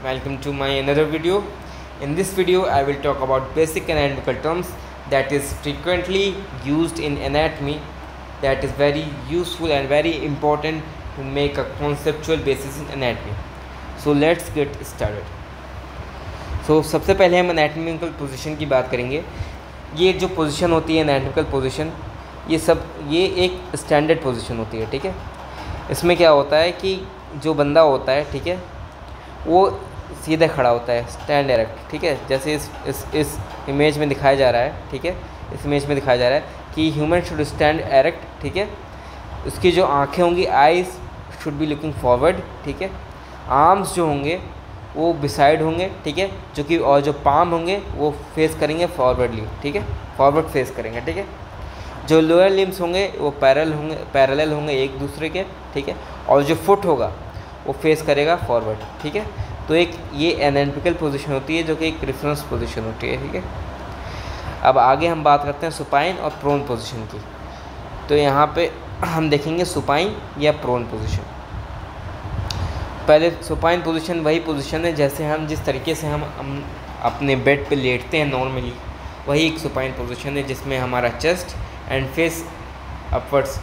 welcome to my another video. In this video I will talk about basic anatomical terms that is frequently used in anatomy, that is very useful and very important to make a conceptual basis in anatomy. So let's get started. So सबसे पहले हम anatomical position की बात करेंगे. ये जो position होती है anatomical position, ये एक स्टैंडर्ड पोजीशन होती है, ठीक है. इसमें क्या होता है कि जो बंदा होता है, ठीक है, वो सीधे खड़ा होता है, स्टैंड एरेक्ट, ठीक है. जैसे इस इमेज में दिखाया जा रहा है, ठीक है. इस इमेज में दिखाया जा रहा है कि ह्यूमन शुड स्टैंड एरेक्ट, ठीक है. उसकी जो आंखें होंगी, eyes should be looking forward, ठीक है. आर्म्स जो होंगे वो बिसाइड होंगे, ठीक है, जो कि और जो पाम होंगे वो फेस करेंगे फॉरवर्डली, ठीक है, फॉरवर्ड फेस करेंगे, ठीक है. जो लोअर लिम्स होंगे वो पैरेलल होंगे एक दूसरे के, ठीक है. और जो फुट होगा वो फेस करेगा फॉरवर्ड, ठीक है. तो एक ये एनाटॉमिकल पोजीशन होती है जो कि एक रेफरेंस पोजीशन होती है, ठीक है. अब आगे हम बात करते हैं सुपाइन और प्रोन पोजीशन की. तो यहाँ पे हम देखेंगे सुपाइन या प्रोन पोजीशन. पहले सुपाइन पोजीशन वही पोजीशन है जैसे हम जिस तरीके से हम अपने बेड पे लेटते हैं नॉर्मली, वही एक सुपाइन पोजीशन है जिसमें हमारा chest and face upwards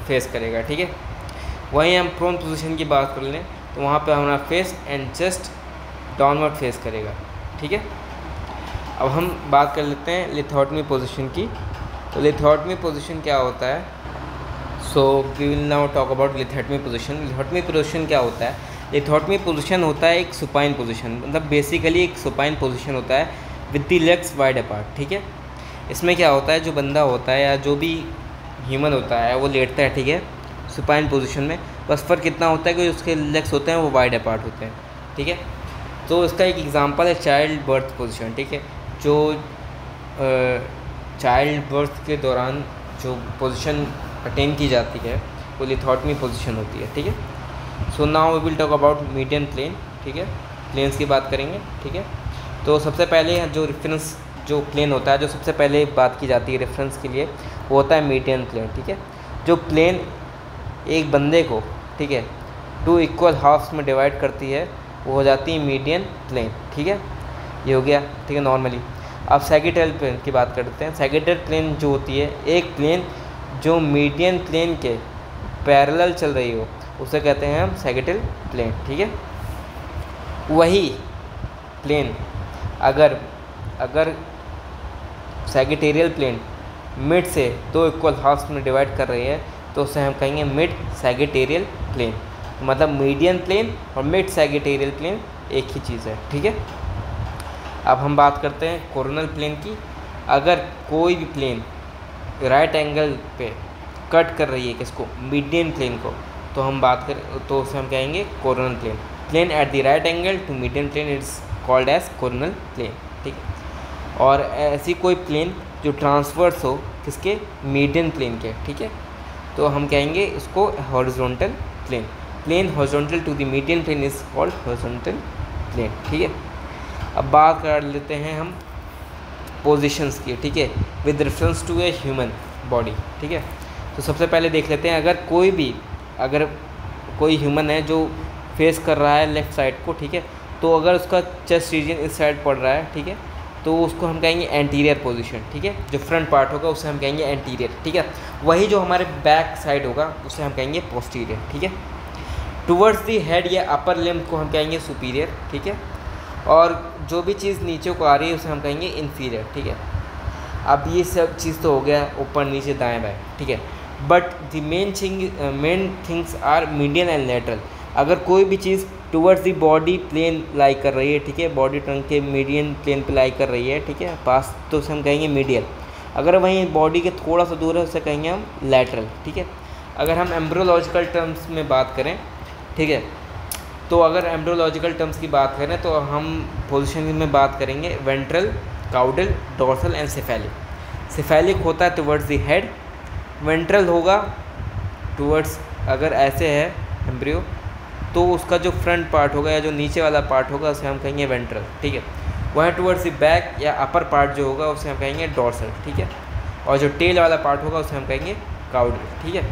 face करेगा, ठीक है. वहीं हम प्रोन पोजीशन की बात कर लें तो वहाँ पे हमारा face and chest downward face करेगा, ठीक है. अब हम बात कर लेते हैं लिथोटमी पोजीशन की. तो लिथोटमी पोजीशन क्या होता है? So we will now talk about lithotomy position. Lithotomy position क्या होता है? लिथोटमी पोजीशन होता है एक सुपाइन पोजीशन, मतलब बेसिकली एक सुपाइन पोजीशन होता है with the legs wide apart, ठीक है. इसमें क्या होता है, जो बंदा होता है या जो भी ह्यूमन होता है वो लेटता है, ठीक है, सुपाइन पोजीशन में. बस फ़र्क कितना होता है कि उसके लेग्स होते हैं वो वाइड अपार्ट होते हैं, ठीक है. तो इसका एक एग्जांपल है चाइल्ड बर्थ पोजीशन, ठीक है. जो चाइल्ड बर्थ के दौरान जो पोजीशन अटेन की जाती है वो लिथोटमी पोजीशन होती है, ठीक है. So now we will talk about median plane, ठीक है. प्लेन्स की बात करेंगे, ठीक है. तो सबसे पहले जो रेफरेंस जो प्लेन होता है, जो सबसे पहले बात की जाती है रेफरेंस के लिए, वो होता है मीडियन प्लेन, ठीक है. जो प्लेन एक बंदे को, ठीक है, 2 इक्वल हाफ्स में डिवाइड करती है वो हो जाती है मीडियन प्लेन, ठीक है. ये हो गया, ठीक है, नॉर्मली. अब सैगिटल प्लेन की बात करते हैं. सैगिटल प्लेन जो होती है एक प्लेन जो मीडियन प्लेन के पैरेलल चल रही हो उसे कहते हैं हम सैगिटल प्लेन, ठीक है. वही प्लेन अगर सैगिटेरियल प्लेन मिड से 2 इक्वल हाफ्स में डिवाइड कर रही है तो उसे हम कहेंगे मिड सैगिटेरियल प्लेन. मतलब मीडियन प्लेन और मिड सैगिटेरियल प्लेन एक ही चीज़ है, ठीक है. अब हम बात करते हैं कोरोनल प्लेन की. अगर कोई भी प्लेन राइट एंगल पे कट कर रही है किसको, मीडियन प्लेन को, तो हम बात करें तो उसे हम कहेंगे coronal plane. Plane at the right angle to median plane it's called as coronal plane, ठीक है. और ऐसी कोई प्लेन जो ट्रांसवर्स हो किसके, मीडियन प्लेन के, ठीक है, तो हम कहेंगे इसको horizontal plane. Plane horizontal to the median plane is called horizontal plane, ठीक है. अब बात कर लेते हैं हम पोजीशंस की, ठीक है, with reference to a human body, ठीक है. तो सबसे पहले देख लेते हैं अगर कोई ह्यूमन है जो फेस कर रहा है लेफ़्ट साइड को, ठीक है, तो अगर उसका चेस्ट रीजन इस साइड पड़ रहा है, ठीक है, तो उसको हम कहेंगे एंटीरियर पोजीशन, ठीक है. जो फ्रंट पार्ट होगा उसे हम कहेंगे एंटीरियर, ठीक है. वही जो हमारे बैक साइड होगा उसे हम कहेंगे पोस्टीरियर, ठीक है. टुवर्ड्स द हेड या अपर लिम्ब को हम कहेंगे सुपीरियर, ठीक है. और जो भी चीज़ नीचे को आ रही है उसे हम कहेंगे इन्फीरियर, ठीक है. अब ये सब चीज़ तो हो गया ऊपर नीचे दाएँ बाएँ, ठीक है. But the main things are median and lateral. अगर कोई भी चीज़ towards the body plane lie कर रही है, ठीक है, बॉडी ट्रंक के मीडियन प्लेन पे लाई कर रही है, ठीक है, पास, तो उसे हम कहेंगे मीडियल. अगर वहीं बॉडी के थोड़ा सा दूर है उसे कहेंगे हम लैटरल, ठीक है. अगर हम एम्ब्रियोलॉजिकल टर्म्स में बात करें, ठीक है, तो अगर एम्ब्रियोलॉजिकल टर्म्स की बात करें तो हम पोजीशन में बात करेंगे ventral, caudal, dorsal and cephalic. Cephalic होता है टुवर्ड्स द हेड, वेंट्रल होगा टुवर्ड्स, अगर ऐसे है एम्ब्रियो तो उसका जो फ्रंट पार्ट होगा या जो नीचे वाला पार्ट होगा उसे हम कहेंगे वेंट्रल, ठीक है. वहीं टुवर्ड्स द बैक या अपर पार्ट जो होगा उसे हम कहेंगे डोर्सल, ठीक है. और जो टेल वाला पार्ट होगा उसे हम कहेंगे काउडल, ठीक है.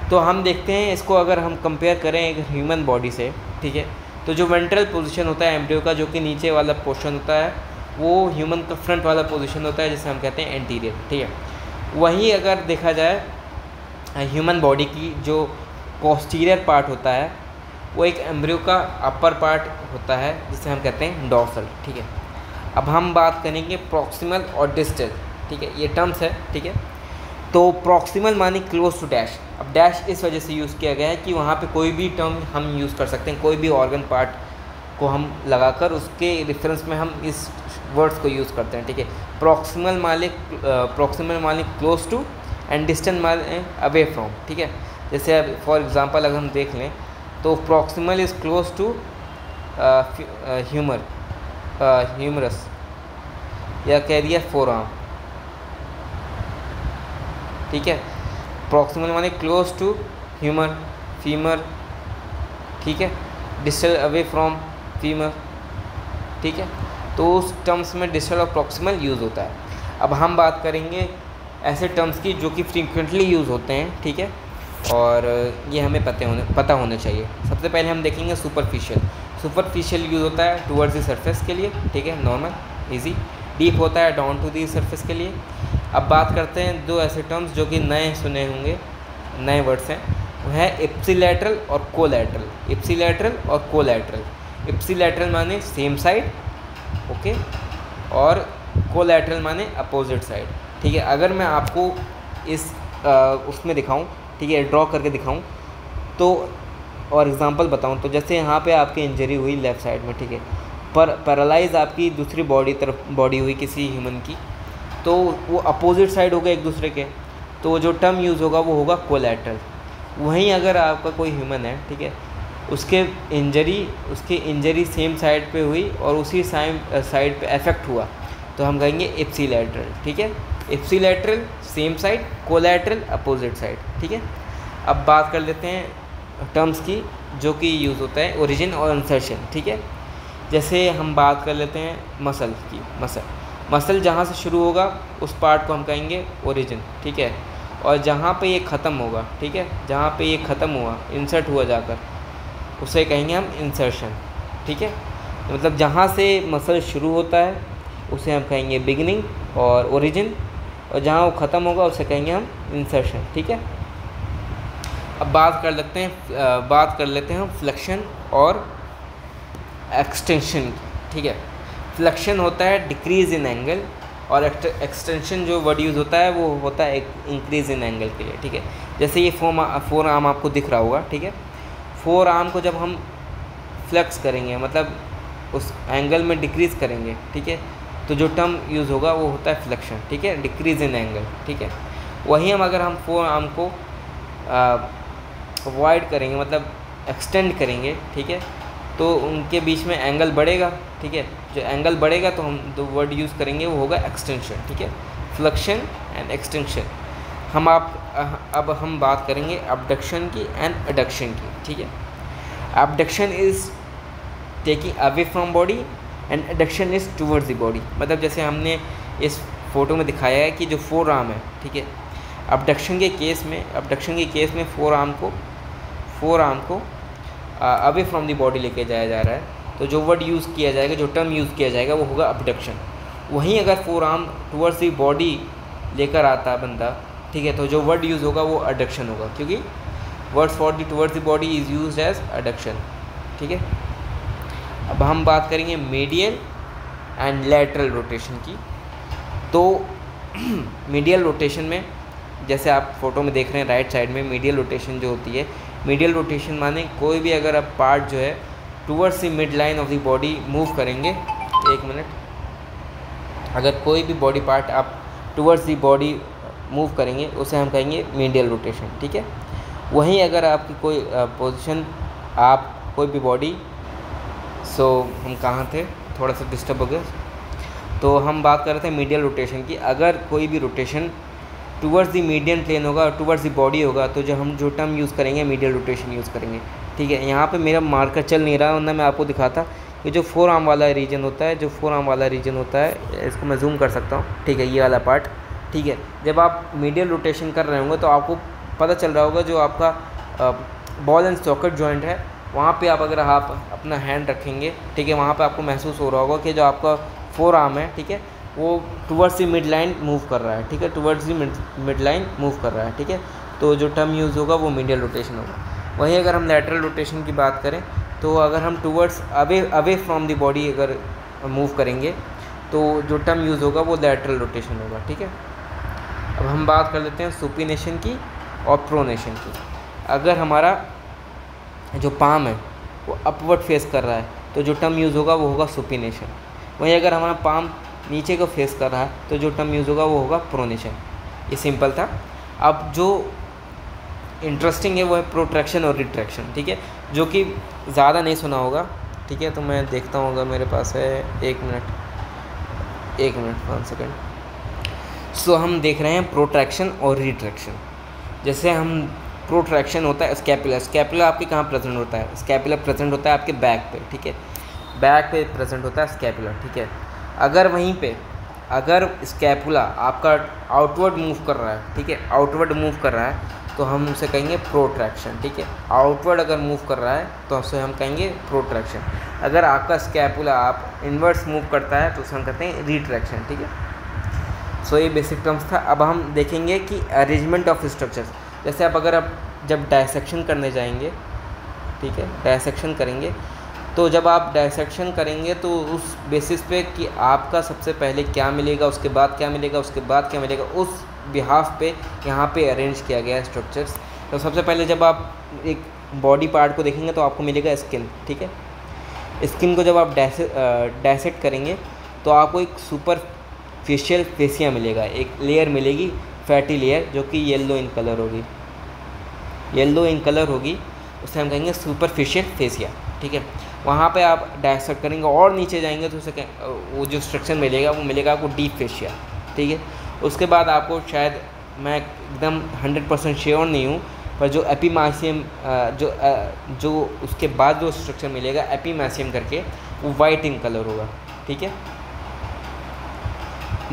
तो हम देखते हैं इसको, अगर हम कंपेयर करें एक ह्यूमन बॉडी से, ठीक है, तो जो वेंट्रल पोजीशन होता है एम्ब्रियो का, जो कि नीचे वाला पोर्शन होता है, वो ह्यूमन का फ्रंट वाला पोजीशन होता है, जिसे हम कहते हैं एंटीरियर, ठीक है। वहीं अगर देखा जाए ह्यूमन बॉडी की जो पोस्टीरियर पार्ट होता है, वो एक एम्ब्रियो का अपर पार्ट होता है, जिसे हम कहते हैं डॉर्सल, ठीक है। अब हम बात करेंगे प्रॉक्सिमल और डिस्टल, ठीक है, ये टर्म्स है, ठीक है। तो प्रॉक्सिमल माने क्लोज टू डैश। अब डैश इस वजह से यूज़ किया गया है कि वहाँ पे कोई भी टर्म हम यूज़ कर सकते हैं, कोई भी ऑर्गन पार्ट को हम लगाकर उसके रेफरेंस में हम इस वर्ड्स को यूज़ करते हैं, ठीक है। प्रॉक्सिमल माने क्लोज टू एंड डिस्टेंट माने अवे फ्रॉम, ठीक है। जैसे अब फॉर एग्जांपल अगर हम देख लें तो proximal is close to humerus या कह दिया फोरआर्म, ठीक है। प्रॉक्सिमल माने क्लोज टू फीमर, ठीक है। डिस्टल अवे फ्रॉम फीमर, ठीक है। तो उस टर्म्स में डिस्टल और प्रॉक्सिमल यूज़ होता है। अब हम बात करेंगे ऐसे टर्म्स की जो कि फ्रीक्वेंटली यूज़ होते हैं, ठीक है, और ये हमें पता होना चाहिए। सबसे पहले हम देखेंगे सुपरफिशियल यूज़ होता है टुवर्ड्स द सरफेस के लिए, ठीक है, नॉर्मल इजी। डीप होता है डाउन टू द सरफेस के लिए। अब बात करते हैं दो ऐसे टर्म्स जो कि नए सुने होंगे, नए वर्ड्स हैं, वो है इप्सिलैटरल और कोलैटरल। इप्सिलैटरल माने सेम साइड, ओके, और कोलैटरल माने अपोजिट साइड, ठीक है। अगर मैं आपको इस उसमें दिखाऊं, ठीक है, ड्रॉ करके दिखाऊं तो और एग्जांपल बताऊं तो जैसे यहाँ पे आपकी इंजरी हुई लेफ़्ट साइड में, ठीक है, पर पैरालाइज आपकी दूसरी बॉडी हुई किसी ह्यूमन की, तो वो अपोजिट साइड होगा एक दूसरे के, तो जो टर्म यूज़ होगा वो होगा कोलैटरल। वहीं अगर आपका कोई ह्यूमन है, ठीक है, उसकी इंजरी सेम साइड पे हुई और उसी साइड पे अफेक्ट हुआ, तो हम कहेंगे इप्सिलैटरल, ठीक है। Ipsilateral same side, collateral opposite side, ठीक है। अब बात कर लेते हैं टर्म्स की जो कि यूज़ होता है ओरिजिन और इंसर्शन, ठीक है। जैसे हम बात कर लेते हैं मसल की। मसल जहाँ से शुरू होगा उस पार्ट को हम कहेंगे ओरिजिन, ठीक है, और जहाँ पे ये ख़त्म होगा, ठीक है, जहाँ पे ये ख़त्म हुआ, इंसर्ट हुआ जाकर, उसे कहेंगे हम इंसर्शन, ठीक है। मतलब जहाँ से मसल शुरू होता है उसे हम कहेंगे बिगिनिंग और ओरिजिन, और जहाँ वो ख़त्म होगा उसे कहेंगे हम इंसर्शन, ठीक है। अब बात कर लेते हैं फ्लेक्शन और एक्सटेंशन, ठीक है। फ्लेक्शन होता है डिक्रीज़ इन एंगल, और एक्सटेंशन जो वर्ड यूज़ होता है वो होता है इंक्रीज़ इन एंगल के लिए, ठीक है। जैसे ये फोर आर्म आपको दिख रहा होगा, ठीक है। फोर आर्म को जब हम फ्लेक्स करेंगे, मतलब उस एंगल में डिक्रीज़ करेंगे, ठीक है, तो जो टर्म यूज़ होगा वो होता है फ्लेक्शन, ठीक है, डिक्रीज़ इन एंगल, ठीक है। वहीं अगर हम फोर आर्म को अवॉइड करेंगे, मतलब एक्सटेंड करेंगे, ठीक है, तो उनके बीच में एंगल बढ़ेगा, ठीक है। जो एंगल बढ़ेगा तो हम दो वर्ड यूज़ करेंगे वो होगा एक्सटेंशन, ठीक है, फ्लेक्शन एंड एक्सटेंशन। अब हम बात करेंगे अबडक्शन की एंड एडक्शन की, ठीक है। Abduction is taking away from body and adduction is towards the body. मतलब जैसे हमने इस फोटो में दिखाया है कि जो फोर आर्म है, ठीक है, अबडक्शन के केस में फोर आर्म को अवे फ्रॉम द बॉडी लेके जाया जा रहा है, तो जो वर्ड यूज़ किया जाएगा, जो टर्म यूज़ किया जाएगा वो होगा अबडक्शन। वहीं अगर four arm towards the body लेकर आता बंदा, ठीक है, तो जो वर्ड यूज़ होगा वो अडक्शन होगा, क्योंकि words for the towards the body is used as adduction, ठीक है। अब हम बात करेंगे मीडियल एंड लैटरल रोटेशन की। तो मीडियल रोटेशन में जैसे आप फोटो में देख रहे हैं राइट साइड में मीडियल रोटेशन जो होती है, मीडियल रोटेशन माने कोई भी अगर आप पार्ट जो है towards the mid line of the body move करेंगे, एक मिनट, अगर कोई भी बॉडी पार्ट आप टूवर्ड्स द बॉडी मूव करेंगे उसे हम कहेंगे मीडियल रोटेशन, ठीक है। वहीं अगर आपकी कोई पोजीशन, आप कोई भी बॉडी, हम कहाँ थे, थोड़ा सा डिस्टर्ब हो गया, तो हम बात कर रहे थे मीडियल रोटेशन की। अगर कोई भी rotation towards the median plane होगा और टूवर्ड्स द बॉडी होगा, तो जो टर्म यूज़ करेंगे मीडियल रोटेशन यूज़ करेंगे, ठीक है। यहाँ पे मेरा मार्कर चल नहीं रहा, वरना मैं आपको दिखाता कि जो फोर आर्म वाला रीजन होता है, इसको मैं जूम कर सकता हूँ, ठीक है, ये वाला पार्ट, ठीक है। जब आप मीडियल रोटेशन कर रहे होंगे तो आपको पता चल रहा होगा जो आपका बॉल एंड सॉकेट जॉइंट है वहाँ पे आप अगर आप अपना हैंड रखेंगे, ठीक है, वहाँ पे आपको महसूस हो रहा होगा कि जो आपका फोर आर्म है, ठीक है, वो towards the mid line move कर रहा है, ठीक है, towards the mid line move कर रहा है, ठीक है। तो जो टर्म यूज़ होगा वो मीडियल रोटेशन होगा। वहीं अगर हम लैटरल रोटेशन की बात करें तो अगर हम towards away from the body अगर मूव करेंगे तो जो टर्म यूज़ होगा वो लैटरल रोटेशन होगा, ठीक है। अब हम बात कर लेते हैं सुपिनेशन की और प्रोनेशन की। अगर हमारा जो पाम है वो अपवर्ड फेस कर रहा है तो जो टर्म यूज़ होगा वो होगा सुपिनेशन। वहीं अगर हमारा पाम नीचे को फेस कर रहा है तो जो टर्म यूज़ होगा वो होगा प्रोनेशन। ये सिंपल था। अब जो इंटरेस्टिंग है वो है प्रोट्रैक्शन और रिट्रैक्शन, ठीक है, जो कि ज़्यादा नहीं सुना होगा, ठीक है। तो मैं देखता हूँ अगर मेरे पास है, एक मिनट 1 सेकेंड। सो हम देख रहे हैं प्रोट्रैक्शन और रिट्रैक्शन। जैसे हम प्रोट्रैक्शन होता है स्कैपुला आपके कहाँ प्रेजेंट होता है? स्कैपुला प्रेजेंट होता है आपके बैक पे, ठीक है, बैक पे प्रेजेंट होता है स्कैपुला, ठीक है। अगर वहीं पे अगर स्कैपुला आपका आउटवर्ड मूव कर रहा है, ठीक है, आउटवर्ड मूव कर रहा है तो हम उसे कहेंगे प्रोट्रैक्शन, ठीक है। आउटवर्ड अगर मूव कर रहा है तो उसे हम कहेंगे प्रोट्रैक्शन। अगर आपका स्कैपुला आप इनवर्स मूव करता है तो उसे हम कहते हैं रिट्रैक्शन, ठीक है। सो ये बेसिक टर्म्स था। अब हम देखेंगे कि अरेंजमेंट ऑफ स्ट्रक्चर्स। जैसे आप जब डायसेक्शन करने जाएंगे, ठीक है, डायसेक्शन करेंगे तो जब आप डायसेक्शन करेंगे तो उस बेसिस पे कि आपका सबसे पहले क्या मिलेगा, उसके बाद क्या मिलेगा, उसके बाद क्या मिलेगा, उस बिहाफ पे यहाँ पे अरेंज किया गया है स्ट्रक्चर्स। तो सबसे पहले जब आप एक बॉडी पार्ट को देखेंगे तो आपको मिलेगा स्किन, ठीक है। स्किन को जब आप डायसेक्ट करेंगे तो आपको एक सुपरफिशियल फेसिया मिलेगा, एक लेयर मिलेगी, फैटी लेयर, जो कि येलो इन कलर होगी, उसे हम कहेंगे सुपरफिशियल फेसिया, ठीक है। वहाँ पे आप डायसेक्ट करेंगे और नीचे जाएंगे तो उसे वो जो स्ट्रक्चर मिलेगा वो मिलेगा आपको डीप फेशिया, ठीक है। उसके बाद आपको शायद, मैं एकदम 100% श्योर नहीं हूँ, पर जो एपीमासियम जो उसके बाद जो स्ट्रक्चर मिलेगा एपीमासियम करके, वो वाइट इन कलर होगा, ठीक है।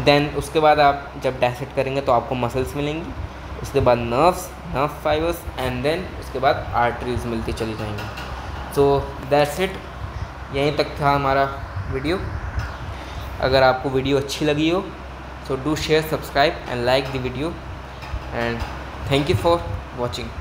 देन उसके बाद आप जब डायसेक्ट करेंगे तो आपको मसल्स मिलेंगी, उसके बाद नर्व फाइबर्स, एंड देन उसके बाद आर्टरीज मिलती चली जाएंगी। सो दैट्स इट, यहीं तक था हमारा वीडियो। अगर आपको वीडियो अच्छी लगी हो so do share, subscribe and like the video, and thank you for watching.